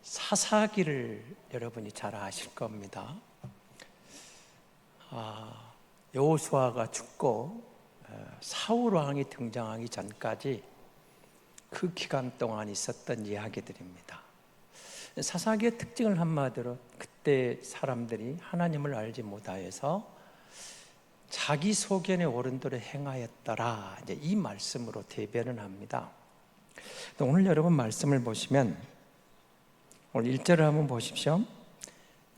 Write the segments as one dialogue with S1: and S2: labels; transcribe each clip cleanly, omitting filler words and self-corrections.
S1: 사사기를 여러분이 잘 아실 겁니다. 여호수아가 죽고 사울 왕이 등장하기 전까지 그 기간 동안 있었던 이야기들입니다. 사사기의 특징을 한마디로 그때 사람들이 하나님을 알지 못하여서 자기 소견에 옳은 대로 행하였더라, 이제 이 말씀으로 대변을 합니다. 오늘 여러분 말씀을 보시면 오늘 1절을 한번 보십시오.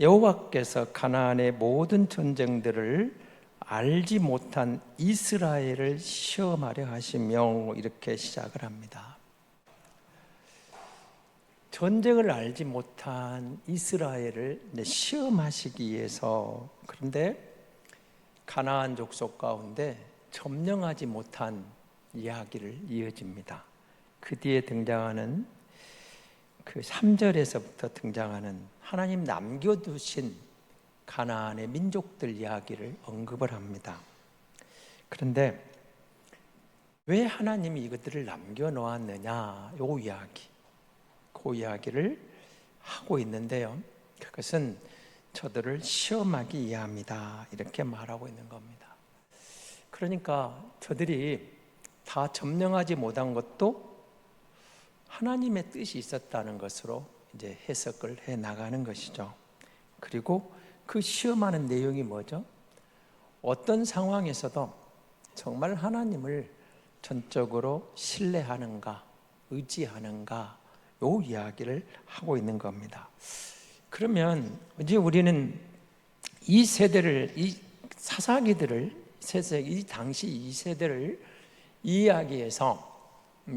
S1: 여호와께서 가나안의 모든 전쟁들을 알지 못한 이스라엘을 시험하려 하시며, 이렇게 시작을 합니다. 전쟁을 알지 못한 이스라엘을 시험하시기 위해서. 그런데 가나안 족속 가운데 점령하지 못한 이야기를 이어집니다. 그 뒤에 등장하는 그 3절에서부터 등장하는 하나님 남겨두신 가나안의 민족들 이야기를 언급을 합니다. 그런데 왜 하나님이 이것들을 남겨놓았느냐, 요 이야기, 그 이야기를 하고 있는데요, 그것은 저들을 시험하기 위함이다, 이렇게 말하고 있는 겁니다. 그러니까 저들이 다 점령하지 못한 것도 하나님의 뜻이 있었다는 것으로 이제 해석을 해 나가는 것이죠. 그리고 그 시험하는 내용이 뭐죠? 어떤 상황에서도 정말 하나님을 전적으로 신뢰하는가, 의지하는가, 요 이야기를 하고 있는 겁니다. 그러면 이제 우리는 이 세대를, 이 사사기들을, 이 당시 이 세대를 이야기해서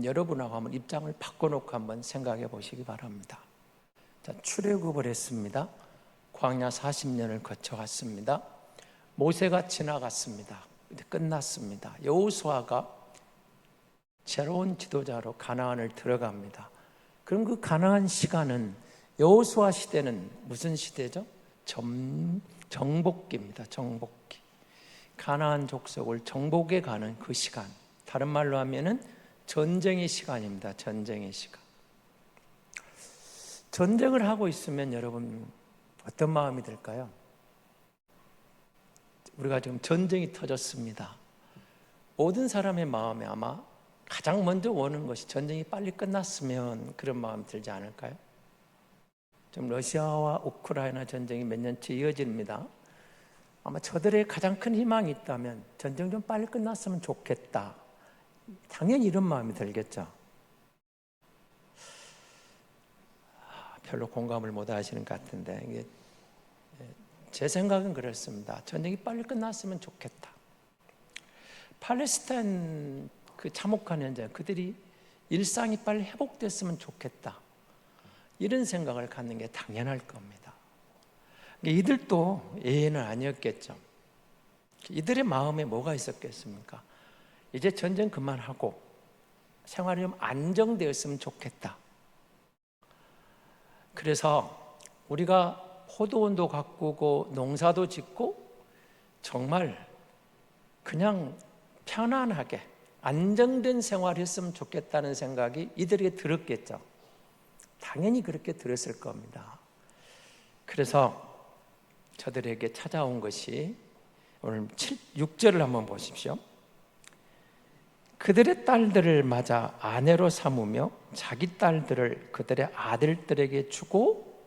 S1: 여러분하고 한번 입장을 바꿔놓고 한번 생각해 보시기 바랍니다. 자, 출애굽을 했습니다. 광야 40년을 거쳐갔습니다. 모세가 지나갔습니다. 이제 끝났습니다. 여호수아가 새로운 지도자로 가나안을 들어갑니다. 그럼 그 가나안 시간은, 여호수아 시대는 무슨 시대죠? 정복기입니다. 정복기. 가나안 족속을 정복해 가는 그 시간, 다른 말로 하면은 전쟁의 시간입니다. 전쟁의 시간. 전쟁을 하고 있으면 여러분 어떤 마음이 들까요? 우리가 지금 전쟁이 터졌습니다. 모든 사람의 마음에 아마 가장 먼저 오는 것이 전쟁이 빨리 끝났으면, 그런 마음이 들지 않을까요? 지금 러시아와 우크라이나 전쟁이 몇 년째 이어집니다. 아마 저들의 가장 큰 희망이 있다면 전쟁 좀 빨리 끝났으면 좋겠다, 당연히 이런 마음이 들겠죠. 별로 공감을 못 하시는 것 같은데, 이게 제 생각은 그렇습니다. 전쟁이 빨리 끝났으면 좋겠다. 팔레스타인 그 참혹한 현장, 그들이 일상이 빨리 회복됐으면 좋겠다, 이런 생각을 갖는 게 당연할 겁니다. 이들도 예외는 아니었겠죠. 이들의 마음에 뭐가 있었겠습니까? 이제 전쟁 그만하고 생활이 좀 안정되었으면 좋겠다. 그래서 우리가 포도원도 가꾸고 농사도 짓고 정말 그냥 편안하게 안정된 생활을 했으면 좋겠다는 생각이 이들에게 들었겠죠. 당연히 그렇게 들었을 겁니다. 그래서 저들에게 찾아온 것이, 오늘 6절을 한번 보십시오. 그들의 딸들을 맞아 아내로 삼으며 자기 딸들을 그들의 아들들에게 주고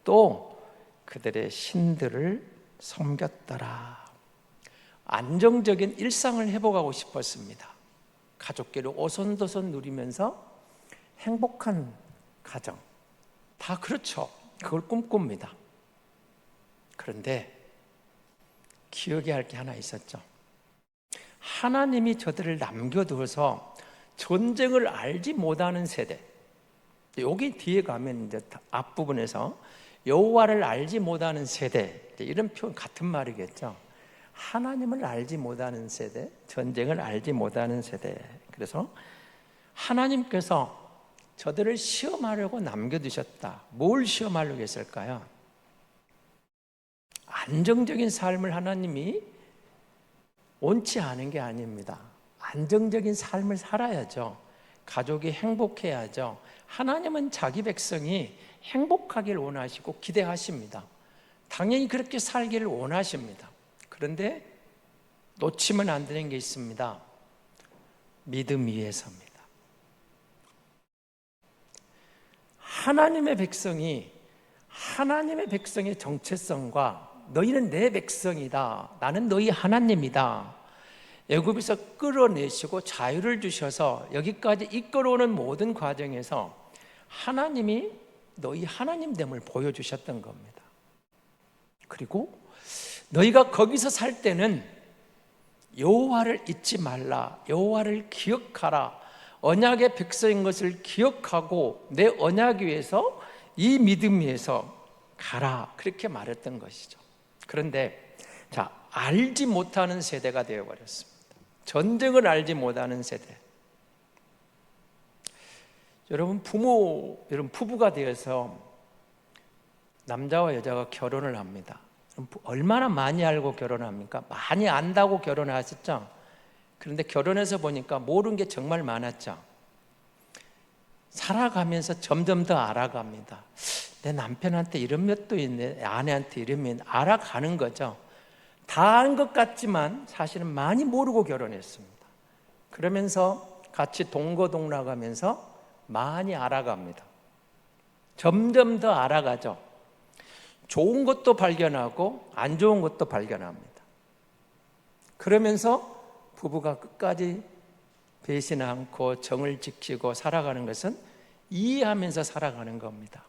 S1: 또 그들의 신들을 섬겼더라. 안정적인 일상을 회복하고 싶었습니다. 가족끼리 오손도손 누리면서 행복한 가정, 다 그렇죠. 그걸 꿈꿉니다. 그런데 기억해야 할 게 하나 있었죠. 하나님이 저들을 남겨두어서 전쟁을 알지 못하는 세대, 여기 뒤에 가면 이제 앞부분에서 여호와를 알지 못하는 세대, 이런 표현 같은 말이겠죠. 하나님을 알지 못하는 세대, 전쟁을 알지 못하는 세대. 그래서 하나님께서 저들을 시험하려고 남겨두셨다. 뭘 시험하려고 했을까요? 안정적인 삶을 하나님이 원치 않은 게 아닙니다. 안정적인 삶을 살아야죠. 가족이 행복해야죠. 하나님은 자기 백성이 행복하길 원하시고 기대하십니다. 당연히 그렇게 살기를 원하십니다. 그런데 놓치면 안 되는 게 있습니다. 믿음 위에서입니다. 하나님의 백성의 정체성과 너희는 내 백성이다, 나는 너희 하나님이다, 애굽에서 끌어내시고 자유를 주셔서 여기까지 이끌어오는 모든 과정에서 하나님이 너희 하나님됨을 보여주셨던 겁니다. 그리고 너희가 거기서 살 때는 여호와를 잊지 말라, 여호와를 기억하라, 언약의 백성인 것을 기억하고 내 언약 위에서, 이 믿음 위에서 가라, 그렇게 말했던 것이죠. 그런데 알지 못하는 세대가 되어버렸습니다. 전쟁을 알지 못하는 세대. 여러분 부부가 되어서 남자와 여자가 결혼을 합니다. 얼마나 많이 알고 결혼합니까? 많이 안다고 결혼하셨죠? 그런데 결혼해서 보니까 모르는 게 정말 많았죠. 살아가면서 점점 더 알아갑니다. 내 남편한테 이런 면도 있네, 아내한테 이런 면, 알아가는 거죠. 다 안 것 같지만 사실은 많이 모르고 결혼했습니다. 그러면서 같이 동거동락하면서 많이 알아갑니다. 점점 더 알아가죠. 좋은 것도 발견하고 안 좋은 것도 발견합니다. 그러면서 부부가 끝까지 배신 않고 정을 지키고 살아가는 것은 이해하면서 살아가는 겁니다.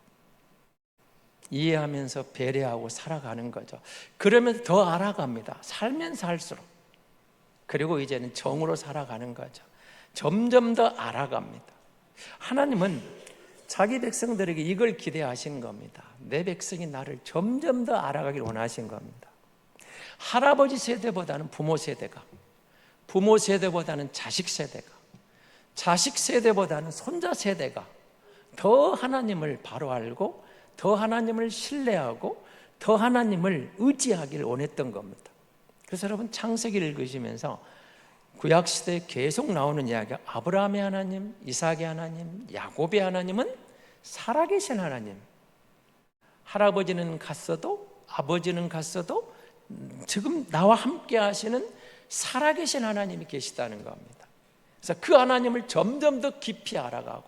S1: 이해하면서 배려하고 살아가는 거죠. 그러면서 더 알아갑니다. 살면 살수록. 그리고 이제는 정으로 살아가는 거죠. 점점 더 알아갑니다. 하나님은 자기 백성들에게 이걸 기대하신 겁니다. 내 백성이 나를 점점 더 알아가길 원하신 겁니다. 할아버지 세대보다는 부모 세대가, 부모 세대보다는 자식 세대가, 자식 세대보다는 손자 세대가 더 하나님을 바로 알고 더 하나님을 신뢰하고 더 하나님을 의지하기를 원했던 겁니다. 그래서 여러분 창세기를 읽으시면서 구약시대에 계속 나오는 이야기가 아브라함의 하나님, 이삭의 하나님, 야곱의 하나님은 살아계신 하나님. 할아버지는 갔어도 아버지는 갔어도 지금 나와 함께 하시는 살아계신 하나님이 계시다는 겁니다. 그래서 그 하나님을 점점 더 깊이 알아가고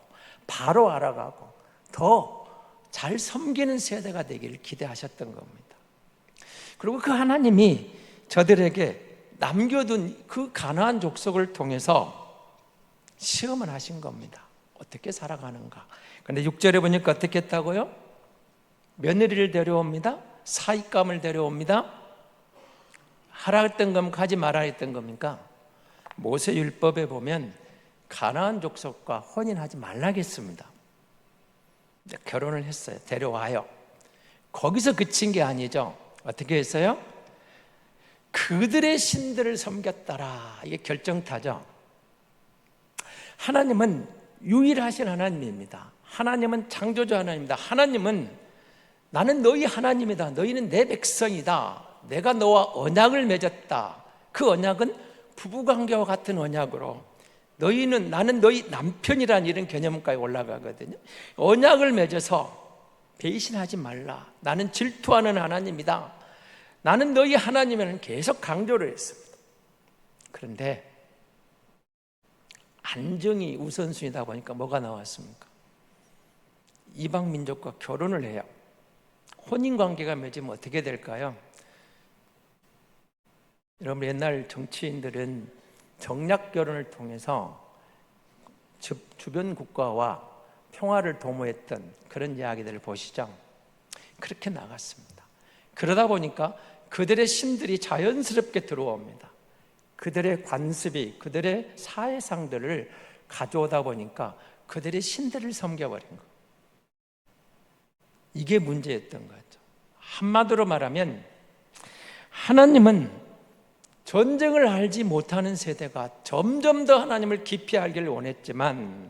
S1: 바로 알아가고 더 잘 섬기는 세대가 되기를 기대하셨던 겁니다. 그리고 그 하나님이 저들에게 남겨둔 그 가나안 족속을 통해서 시험을 하신 겁니다. 어떻게 살아가는가. 그런데 6절에 보니까 어떻게 했다고요? 며느리를 데려옵니다. 사익감을 데려옵니다. 하라 했던 겁니까? 가지 말아 했던 겁니까? 모세율법에 보면 가나안 족속과 혼인하지 말라겠습니다. 결혼을 했어요. 데려와요. 거기서 그친 게 아니죠. 어떻게 했어요? 그들의 신들을 섬겼더라. 이게 결정타죠. 하나님은 유일하신 하나님입니다. 하나님은 창조주 하나님입니다. 하나님은 나는 너희 하나님이다. 너희는 내 백성이다. 내가 너와 언약을 맺었다. 그 언약은 부부관계와 같은 언약으로 나는 너희 남편이라는 이런 개념까지 올라가거든요. 언약을 맺어서 배신하지 말라. 나는 질투하는 하나님이다. 나는 너희 하나님이라는 계속 강조를 했습니다. 그런데 안정이 우선순위다 보니까 뭐가 나왔습니까? 이방 민족과 결혼을 해요. 혼인관계가 맺으면 어떻게 될까요? 여러분 옛날 정치인들은 정략 결혼을 통해서 주변 국가와 평화를 도모했던 그런 이야기들을 보시죠. 그렇게 나갔습니다. 그러다 보니까 그들의 신들이 자연스럽게 들어옵니다. 그들의 관습이, 그들의 사회상들을 가져오다 보니까 그들의 신들을 섬겨버린 것. 이게 문제였던 거죠. 한마디로 말하면 하나님은 전쟁을 알지 못하는 세대가 점점 더 하나님을 깊이 알기를 원했지만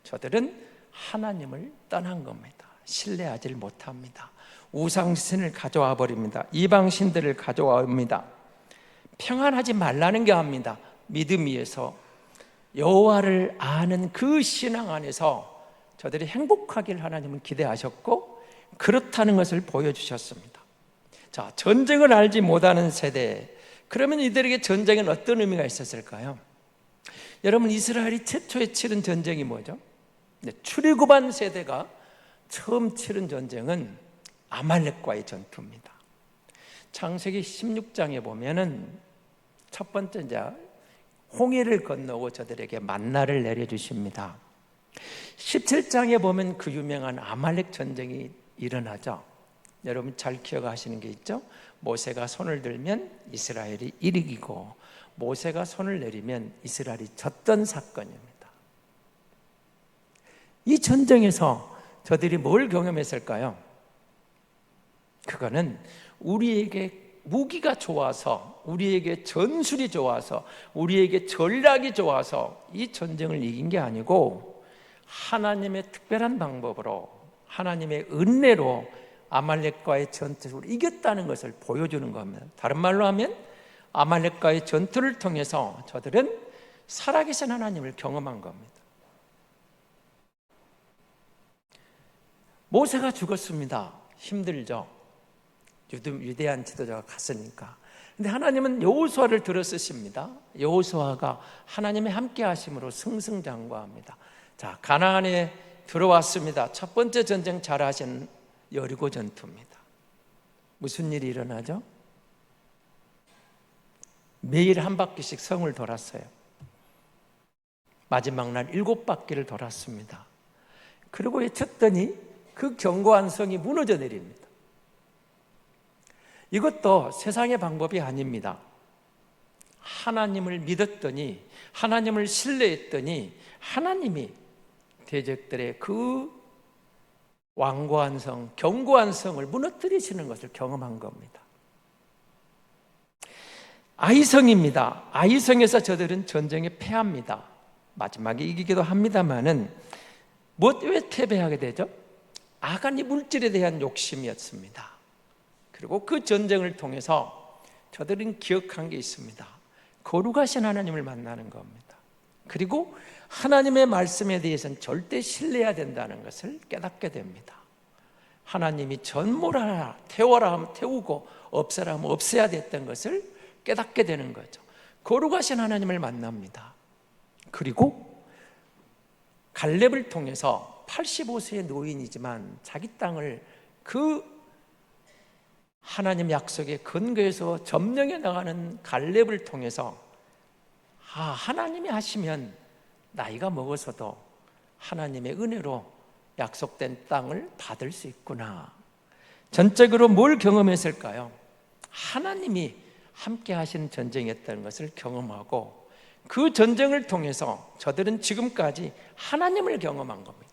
S1: 저들은 하나님을 떠난 겁니다. 신뢰하지 못합니다. 우상신을 가져와 버립니다. 이방신들을 가져와 옵니다. 평안하지 말라는 게 합니다. 믿음 위에서 여호와를 아는 그 신앙 안에서 저들이 행복하길 하나님은 기대하셨고 그렇다는 것을 보여주셨습니다. 자, 전쟁을 알지 못하는 세대, 그러면 이들에게 전쟁은 어떤 의미가 있었을까요? 여러분, 이스라엘이 최초에 치른 전쟁이 뭐죠? 출애굽한 세대가 처음 치른 전쟁은 아말렉과의 전투입니다. 창세기 16장에 보면은 첫 번째 이제 홍해를 건너고 저들에게 만나를 내려주십니다. 17장에 보면 그 유명한 아말렉 전쟁이 일어나죠. 여러분 잘 기억하시는 게 있죠? 모세가 손을 들면 이스라엘이 이기고 모세가 손을 내리면 이스라엘이 졌던 사건입니다. 이 전쟁에서 저들이 뭘 경험했을까요? 그거는 우리에게 무기가 좋아서, 우리에게 전술이 좋아서, 우리에게 전략이 좋아서 이 전쟁을 이긴 게 아니고 하나님의 특별한 방법으로, 하나님의 은혜로 아말렉과의 전투를 이겼다는 것을 보여주는 겁니다. 다른 말로 하면 아말렉과의 전투를 통해서 저들은 살아계신 하나님을 경험한 겁니다. 모세가 죽었습니다. 힘들죠. 위대한 지도자가 갔으니까. 근데 하나님은 여호수아를 들어 쓰십니다. 여호수아가 하나님의 함께 하심으로 승승장구합니다. 자, 가나안에 들어왔습니다. 첫 번째 전쟁 잘 하신 여리고 전투입니다. 무슨 일이 일어나죠? 매일 한 바퀴씩 성을 돌았어요. 마지막 날 7바퀴를 돌았습니다. 그리고 외쳤더니 그 견고한 성이 무너져 내립니다. 이것도 세상의 방법이 아닙니다. 하나님을 믿었더니, 하나님을 신뢰했더니 하나님이 대적들의 그 완고한 성, 견고한 성을 무너뜨리시는 것을 경험한 겁니다. 아이성입니다. 아이성에서 저들은 전쟁에 패합니다. 마지막에 이기기도 합니다만은 왜 패배하게 되죠? 아간이 물질에 대한 욕심이었습니다. 그리고 그 전쟁을 통해서 저들은 기억한 게 있습니다. 거룩하신 하나님을 만나는 겁니다. 그리고 하나님의 말씀에 대해서는 절대 신뢰해야 된다는 것을 깨닫게 됩니다. 하나님이 전무라 태워라 하면 태우고 없애라 하면 없애야 됐던 것을 깨닫게 되는 거죠. 거룩하신 하나님을 만납니다. 그리고 갈렙을 통해서 85세의 노인이지만 자기 땅을 그 하나님 약속의 근거에서 점령해 나가는 갈렙을 통해서 하나님이 하시면 나이가 먹어서도 하나님의 은혜로 약속된 땅을 받을 수 있구나. 전적으로 뭘 경험했을까요? 하나님이 함께 하시는 전쟁이었다는 것을 경험하고 그 전쟁을 통해서 저들은 지금까지 하나님을 경험한 겁니다.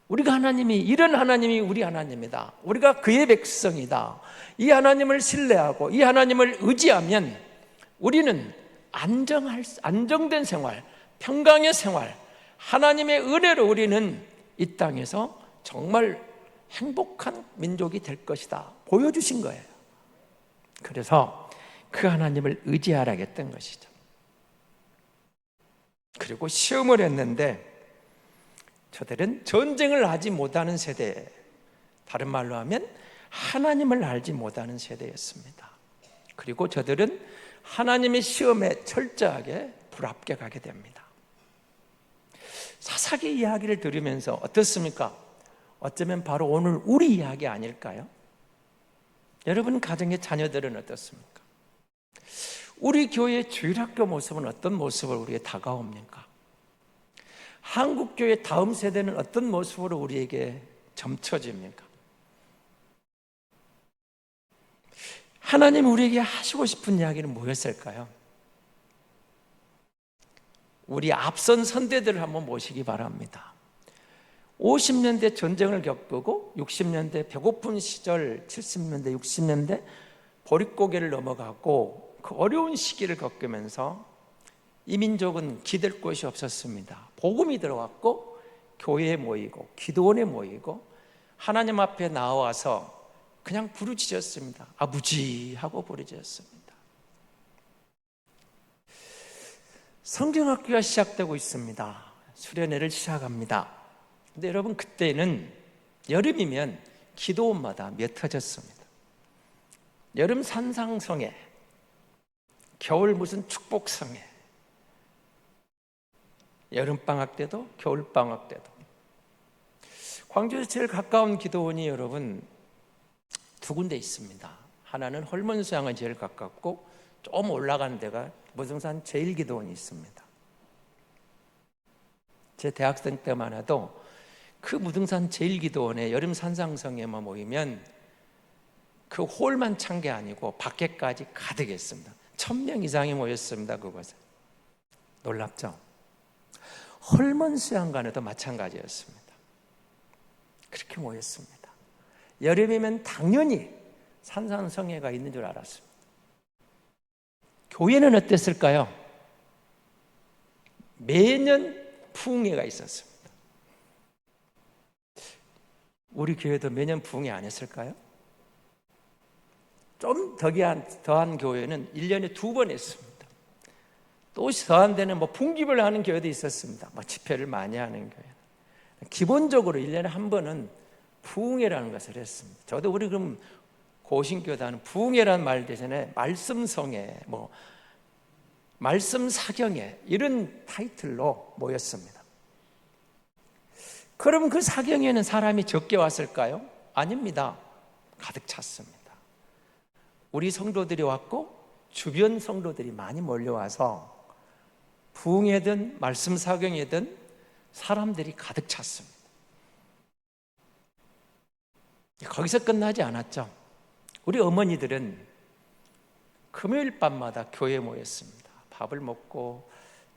S1: 우리가 하나님이, 이런 하나님이 우리 하나님이다. 우리가 그의 백성이다. 이 하나님을 신뢰하고 이 하나님을 의지하면 우리는 안정된 생활, 평강의 생활, 하나님의 은혜로 우리는 이 땅에서 정말 행복한 민족이 될 것이다 보여주신 거예요. 그래서 그 하나님을 의지하라 했던 것이죠. 그리고 시험을 했는데 저들은 전쟁을 하지 못하는 세대, 다른 말로 하면 하나님을 알지 못하는 세대였습니다. 그리고 저들은 하나님의 시험에 철저하게 불합격하게 됩니다. 사사기 이야기를 들으면서 어떻습니까? 어쩌면 바로 오늘 우리 이야기 아닐까요? 여러분 가정의 자녀들은 어떻습니까? 우리 교회의 주일학교 모습은 어떤 모습을 우리에게 다가옵니까? 한국교회 다음 세대는 어떤 모습으로 우리에게 점쳐집니까? 하나님 우리에게 하시고 싶은 이야기는 뭐였을까요? 우리 앞선 선대들을 한번 모시기 바랍니다. 50년대 전쟁을 겪고 60년대 배고픈 시절, 70년대, 60년대 보릿고개를 넘어가고 그 어려운 시기를 겪으면서 이 민족은 기댈 곳이 없었습니다. 복음이 들어왔고 교회에 모이고 기도원에 모이고 하나님 앞에 나와서 그냥 부르짖었습니다. 아버지 하고 부르짖었습니다. 성경학교가 시작되고 있습니다. 수련회를 시작합니다. 근데 여러분 그때는 여름이면 기도원마다 몇 터졌습니다. 여름 산상성회, 겨울 무슨 축복성회, 여름방학 때도 겨울방학 때도. 광주에서 제일 가까운 기도원이 여러분 두 군데 있습니다. 하나는 헐문수양은 제일 가깝고 좀 올라가는 데가 무등산 제일기도원이 있습니다. 제 대학생 때만 해도 그 무등산 제일기도원에 여름 산상성회만 모이면 그 홀만 찬 게 아니고 밖에까지 가득했습니다. 1000명 이상이 모였습니다. 그곳에. 놀랍죠? 헐문수양관에도 마찬가지였습니다. 그렇게 모였습니다. 여름이면 당연히 산상성회가 있는 줄 알았습니다. 교회는 어땠을까요? 매년 부흥회가 있었습니다. 우리 교회도 매년 부흥회 안 했을까요? 좀 더한 교회는 1년에 2번 했습니다. 또 더한 데는 분기별 하는 교회도 있었습니다. 집회를 많이 하는 교회. 기본적으로 1년에 한 번은 부흥회라는 것을 했습니다. 저도 우리 그럼 고신교단은 부흥회라는 말 대신에 말씀성회, 말씀사경회 이런 타이틀로 모였습니다. 그럼 그 사경회는 사람이 적게 왔을까요? 아닙니다. 가득 찼습니다. 우리 성도들이 왔고 주변 성도들이 많이 몰려와서 부흥회든 말씀사경회든 사람들이 가득 찼습니다. 거기서 끝나지 않았죠. 우리 어머니들은 금요일 밤마다 교회에 모였습니다. 밥을 먹고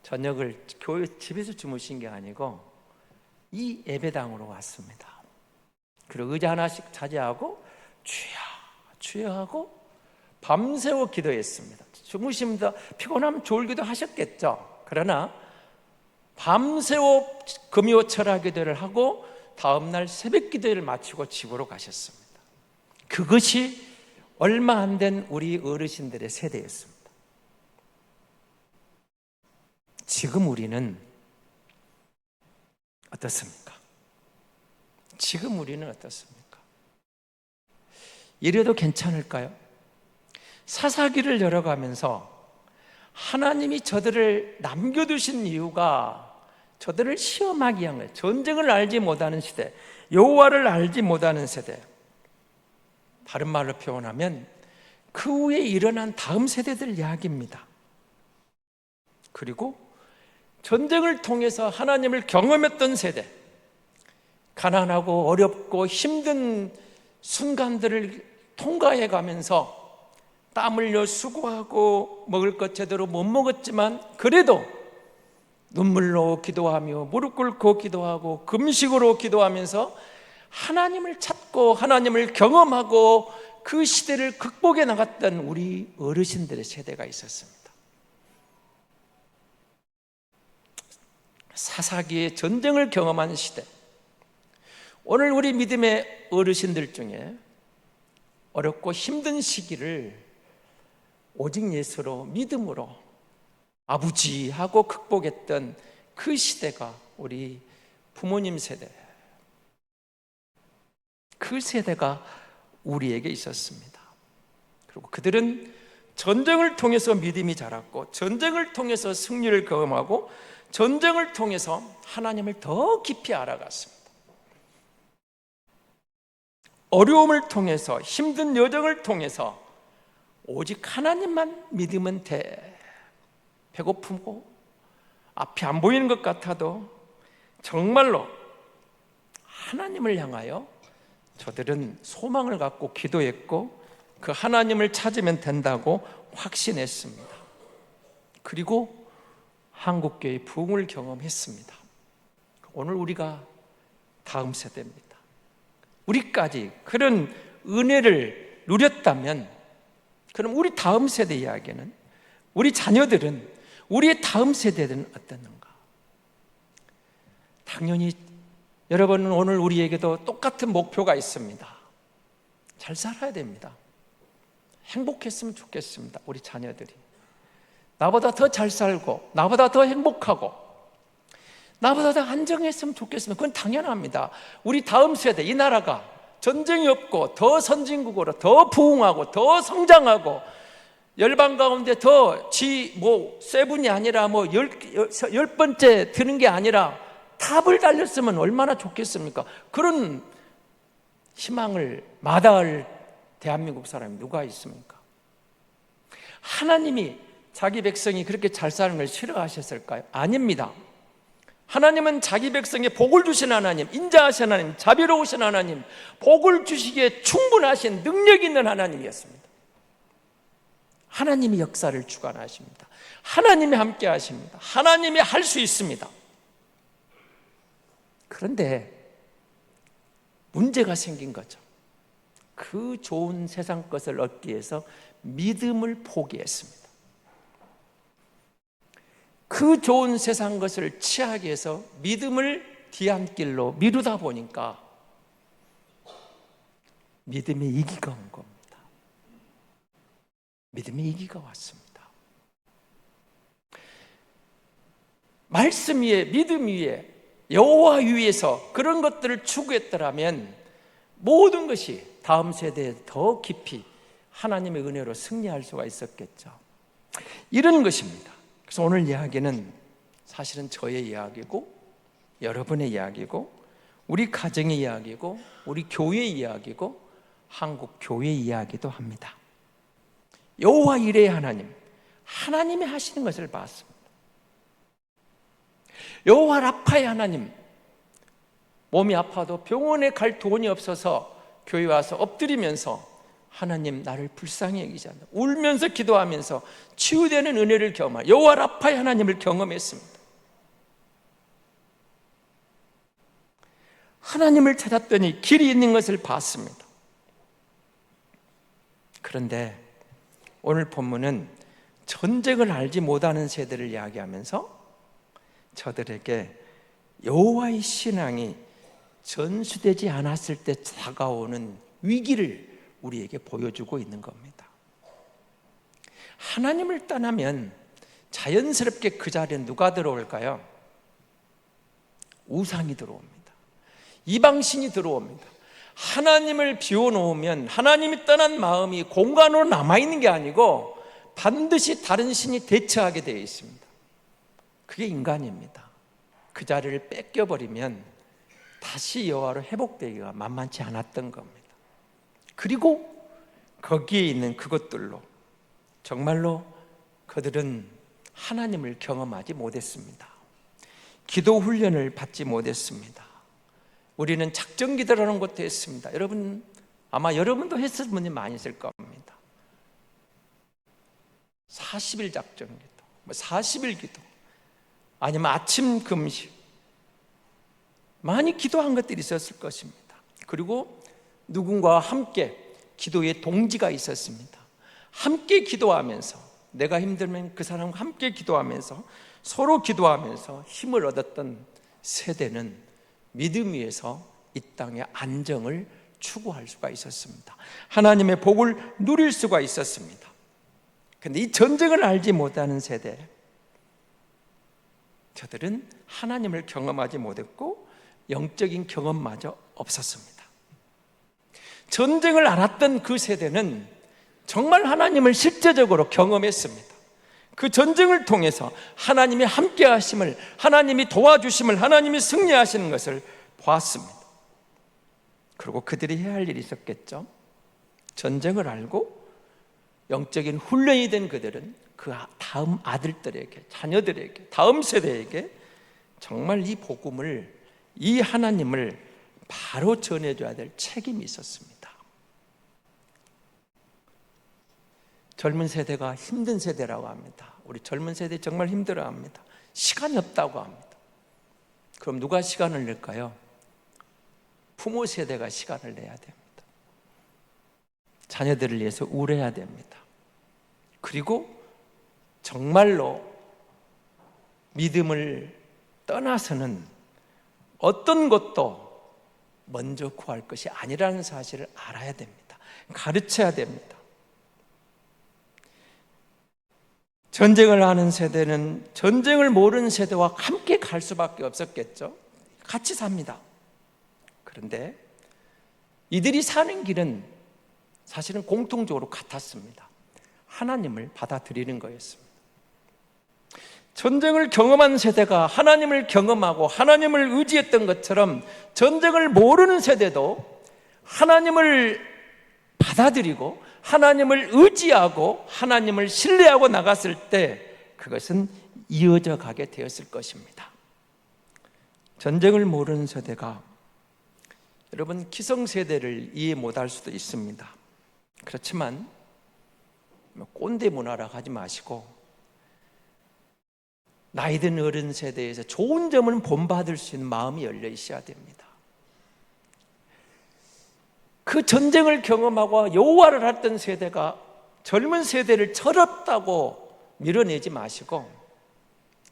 S1: 저녁을 교회 집에서 주무신 게 아니고 이 예배당으로 왔습니다. 그리고 의자 하나씩 차지하고 주여 주여 하고 밤새워 기도했습니다. 주무시면서 피곤하면 졸기도 하셨겠죠. 그러나 밤새워 금요 철학 기도를 하고 다음날 새벽 기도를 마치고 집으로 가셨습니다. 그것이 얼마 안 된 우리 어르신들의 세대였습니다. 지금 우리는 어떻습니까? 지금 우리는 어떻습니까? 이래도 괜찮을까요? 사사기를 열어가면서 하나님이 저들을 남겨두신 이유가 저들을 시험하기 위한 거예요. 전쟁을 알지 못하는 시대, 여호와를 알지 못하는 세대. 다른 말로 표현하면 그 후에 일어난 다음 세대들 이야기입니다. 그리고 전쟁을 통해서 하나님을 경험했던 세대, 가난하고 어렵고 힘든 순간들을 통과해 가면서 땀 흘려 수고하고 먹을 것 제대로 못 먹었지만 그래도 눈물로 기도하며 무릎 꿇고 기도하고 금식으로 기도하면서 하나님을 찾고 하나님을 경험하고 그 시대를 극복해 나갔던 우리 어르신들의 세대가 있었습니다. 사사기의 전쟁을 경험한 시대. 오늘 우리 믿음의 어르신들 중에 어렵고 힘든 시기를 오직 예수로 믿음으로 아버지하고 극복했던 그 시대가 우리 부모님 세대, 그 세대가 우리에게 있었습니다. 그리고 그들은 전쟁을 통해서 믿음이 자랐고 전쟁을 통해서 승리를 경험하고 전쟁을 통해서 하나님을 더 깊이 알아갔습니다. 어려움을 통해서 힘든 여정을 통해서 오직 하나님만 믿으면 돼. 배고프고 앞이 안 보이는 것 같아도 정말로 하나님을 향하여 저들은 소망을 갖고 기도했고 그 하나님을 찾으면 된다고 확신했습니다. 그리고 한국교회의 부흥을 경험했습니다. 오늘 우리가 다음 세대입니다. 우리까지 그런 은혜를 누렸다면 그럼 우리 다음 세대 이야기는, 우리 자녀들은, 우리의 다음 세대들은 어땠는가? 당연히 여러분은 오늘 우리에게도 똑같은 목표가 있습니다. 잘 살아야 됩니다. 행복했으면 좋겠습니다. 우리 자녀들이 나보다 더 잘 살고 나보다 더 행복하고 나보다 더 안정했으면 좋겠습니다. 그건 당연합니다. 우리 다음 세대, 이 나라가 전쟁이 없고 더 선진국으로 더 부흥하고 더 성장하고 열방 가운데 더 세븐이 아니라 열 번째 드는 게 아니라 탑을 달렸으면 얼마나 좋겠습니까? 그런 희망을 마다할 대한민국 사람이 누가 있습니까? 하나님이 자기 백성이 그렇게 잘 사는 걸 싫어하셨을까요? 아닙니다. 하나님은 자기 백성에 복을 주신 하나님, 인자하신 하나님, 자비로우신 하나님, 복을 주시기에 충분하신 능력 있는 하나님이었습니다. 하나님이 역사를 주관하십니다. 하나님이 함께 하십니다. 하나님이 할 수 있습니다. 그런데 문제가 생긴 거죠. 그 좋은 세상 것을 얻기 위해서 믿음을 포기했습니다. 그 좋은 세상 것을 취하기 위해서 믿음을 뒤안길로 미루다 보니까 믿음의 위기가 온 겁니다. 믿음의 위기가 왔습니다. 말씀 위에, 믿음 위에, 여호와 위에서 그런 것들을 추구했더라면 모든 것이 다음 세대에 더 깊이 하나님의 은혜로 승리할 수가 있었겠죠. 이런 것입니다. 그래서 오늘 이야기는 사실은 저의 이야기고 여러분의 이야기고 우리 가정의 이야기고 우리 교회의 이야기고 한국 교회의 이야기도 합니다. 여호와 이레의 하나님, 하나님이 하시는 것을 봤습니다. 여호와 라파의 하나님, 몸이 아파도 병원에 갈 돈이 없어서 교회 와서 엎드리면서 하나님 나를 불쌍히 여기지 않는다, 울면서 기도하면서 치유되는 은혜를 경험한 여호와 라파의 하나님을 경험했습니다. 하나님을 찾았더니 길이 있는 것을 봤습니다. 그런데 오늘 본문은 전쟁을 알지 못하는 세대를 이야기하면서 저들에게 여호와의 신앙이 전수되지 않았을 때 다가오는 위기를 우리에게 보여주고 있는 겁니다. 하나님을 떠나면 자연스럽게 그 자리에 누가 들어올까요? 우상이 들어옵니다. 이방신이 들어옵니다. 하나님을 비워놓으면 하나님이 떠난 마음이 공간으로 남아있는 게 아니고 반드시 다른 신이 대처하게 되어 있습니다. 그게 인간입니다. 그 자리를 뺏겨버리면 다시 여호와로 회복되기가 만만치 않았던 겁니다. 그리고 거기에 있는 그것들로 정말로 그들은 하나님을 경험하지 못했습니다. 기도 훈련을 받지 못했습니다. 우리는 작전 기도라는 것도 했습니다. 여러분, 아마 여러분도 했을 분이 많이 있을 겁니다. 40일 작전 기도, 40일 기도, 아니면 아침 금식, 많이 기도한 것들이 있었을 것입니다. 그리고 누군가와 함께 기도의 동지가 있었습니다. 함께 기도하면서, 내가 힘들면 그 사람과 함께 기도하면서 서로 기도하면서 힘을 얻었던 세대는 믿음 위에서 이 땅의 안정을 추구할 수가 있었습니다. 하나님의 복을 누릴 수가 있었습니다. 그런데 이 전쟁을 알지 못하는 세대, 저들은 하나님을 경험하지 못했고 영적인 경험마저 없었습니다. 전쟁을 알았던 그 세대는 정말 하나님을 실제적으로 경험했습니다. 그 전쟁을 통해서 하나님이 함께 하심을, 하나님이 도와주심을, 하나님이 승리하시는 것을 보았습니다. 그리고 그들이 해야 할 일이 있었겠죠. 전쟁을 알고 영적인 훈련이 된 그들은 그 다음 아들들에게, 자녀들에게, 다음 세대에게 정말 이 복음을, 이 하나님을 바로 전해줘야 될 책임이 있었습니다. 젊은 세대가 힘든 세대라고 합니다. 우리 젊은 세대 정말 힘들어합니다. 시간이 없다고 합니다. 그럼 누가 시간을 낼까요? 부모 세대가 시간을 내야 됩니다. 자녀들을 위해서 울어야 됩니다. 그리고 정말로 믿음을 떠나서는 어떤 것도 먼저 구할 것이 아니라는 사실을 알아야 됩니다. 가르쳐야 됩니다. 전쟁을 아는 세대는 전쟁을 모르는 세대와 함께 갈 수밖에 없었겠죠. 같이 삽니다. 그런데 이들이 사는 길은 사실은 공통적으로 같았습니다. 하나님을 받아들이는 거였습니다. 전쟁을 경험한 세대가 하나님을 경험하고 하나님을 의지했던 것처럼 전쟁을 모르는 세대도 하나님을 받아들이고 하나님을 의지하고 하나님을 신뢰하고 나갔을 때 그것은 이어져 가게 되었을 것입니다. 전쟁을 모르는 세대가 여러분 기성세대를 이해 못할 수도 있습니다. 그렇지만 꼰대 문화라고 하지 마시고 나이든 어른 세대에서 좋은 점은 본받을 수 있는 마음이 열려 있어야 됩니다. 그 전쟁을 경험하고 여호와를 했던 세대가 젊은 세대를 철없다고 밀어내지 마시고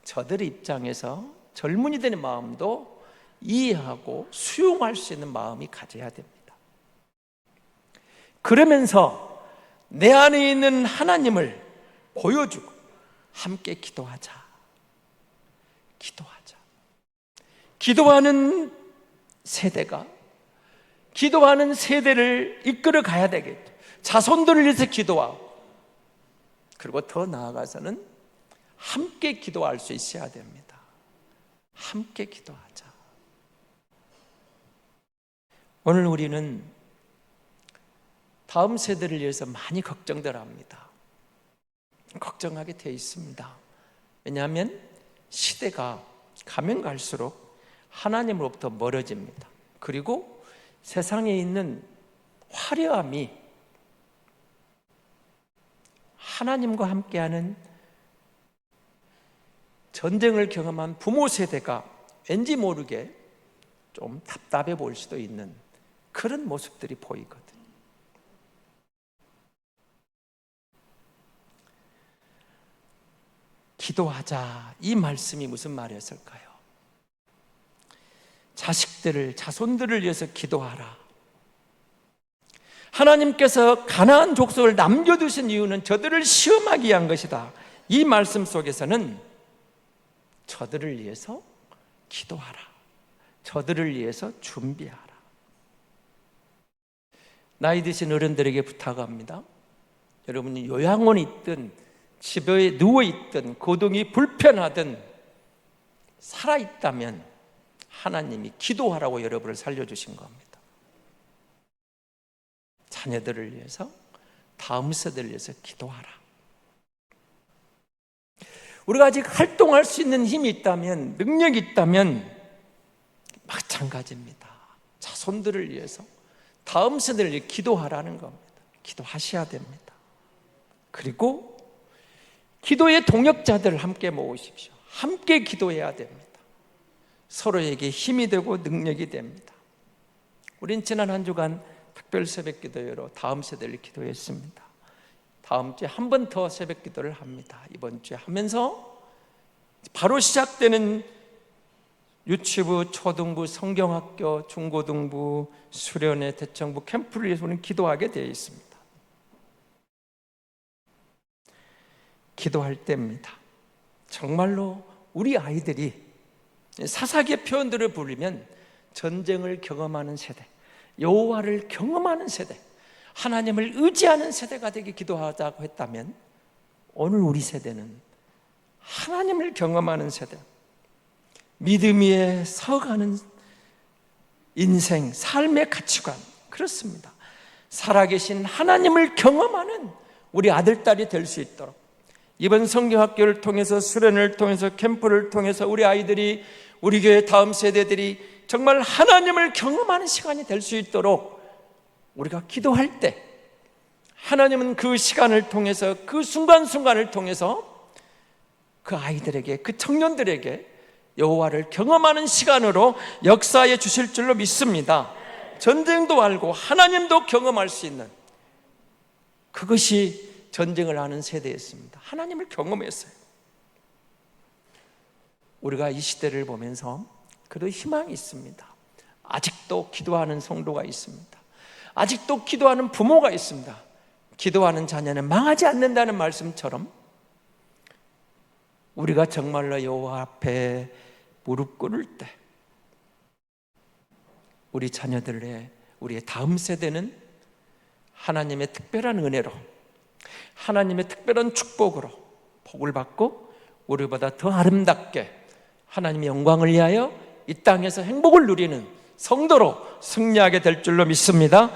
S1: 저들의 입장에서 젊은이들의 마음도 이해하고 수용할 수 있는 마음이 가져야 됩니다. 그러면서 내 안에 있는 하나님을 보여주고 함께 기도하자. 기도하는 세대가 기도하는 세대를 이끌어 가야 되겠죠. 자손들을 위해서 기도하고 그리고 더 나아가서는 함께 기도할 수 있어야 됩니다. 함께 기도하자. 오늘 우리는 다음 세대를 위해서 많이 걱정들 합니다. 걱정하게 돼 있습니다. 왜냐하면 시대가 가면 갈수록 하나님으로부터 멀어집니다. 그리고 세상에 있는 화려함이 하나님과 함께하는 전쟁을 경험한 부모 세대가 왠지 모르게 좀 답답해 보일 수도 있는 그런 모습들이 보이거든요. 기도하자, 이 말씀이 무슨 말이었을까요? 자식들을, 자손들을 위해서 기도하라. 하나님께서 가나안 족속을 남겨두신 이유는 저들을 시험하기 위한 것이다. 이 말씀 속에서는 저들을 위해서 기도하라. 저들을 위해서 준비하라. 나이 드신 어른들에게 부탁합니다. 여러분이 요양원에 있든 집에 누워있든 거동이 불편하든 살아있다면 하나님이 기도하라고 여러분을 살려주신 겁니다. 자녀들을 위해서, 다음 세대를 위해서 기도하라. 우리가 아직 활동할 수 있는 힘이 있다면, 능력이 있다면 마찬가지입니다. 자손들을 위해서, 다음 세대를 위해 기도하라는 겁니다. 기도하셔야 됩니다. 그리고 기도의 동역자들을 함께 모으십시오. 함께 기도해야 됩니다. 서로에게 힘이 되고 능력이 됩니다. 우린 지난 한 주간 특별 새벽 기도회로 다음 세대를 기도했습니다. 다음 주에 한 번 더 새벽 기도를 합니다. 이번 주에 하면서 바로 시작되는 유치부, 초등부, 성경학교, 중고등부, 수련회, 대청부 캠프를 위해서 우리는 기도하게 되어 있습니다. 기도할 때입니다. 정말로 우리 아이들이 사사기의 표현들을 부르면 전쟁을 경험하는 세대, 여호와를 경험하는 세대, 하나님을 의지하는 세대가 되게 기도하자고 했다면 오늘 우리 세대는 하나님을 경험하는 세대, 믿음 위에 서가는 인생, 삶의 가치관, 그렇습니다. 살아계신 하나님을 경험하는 우리 아들, 딸이 될 수 있도록 이번 성경학교를 통해서, 수련을 통해서, 캠프를 통해서 우리 아이들이, 우리 교회 다음 세대들이 정말 하나님을 경험하는 시간이 될 수 있도록 우리가 기도할 때 하나님은 그 시간을 통해서, 그 순간순간을 통해서 그 아이들에게, 그 청년들에게 여호와를 경험하는 시간으로 역사해 주실 줄로 믿습니다. 전쟁도 알고 하나님도 경험할 수 있는, 그것이 전쟁을 하는 세대였습니다. 하나님을 경험했어요. 우리가 이 시대를 보면서 그래도 희망이 있습니다. 아직도 기도하는 성도가 있습니다. 아직도 기도하는 부모가 있습니다. 기도하는 자녀는 망하지 않는다는 말씀처럼 우리가 정말로 여호와 앞에 무릎 꿇을 때 우리 자녀들의, 우리의 다음 세대는 하나님의 특별한 은혜로, 하나님의 특별한 축복으로 복을 받고 우리보다 더 아름답게 하나님의 영광을 위하여 이 땅에서 행복을 누리는 성도로 승리하게 될 줄로 믿습니다.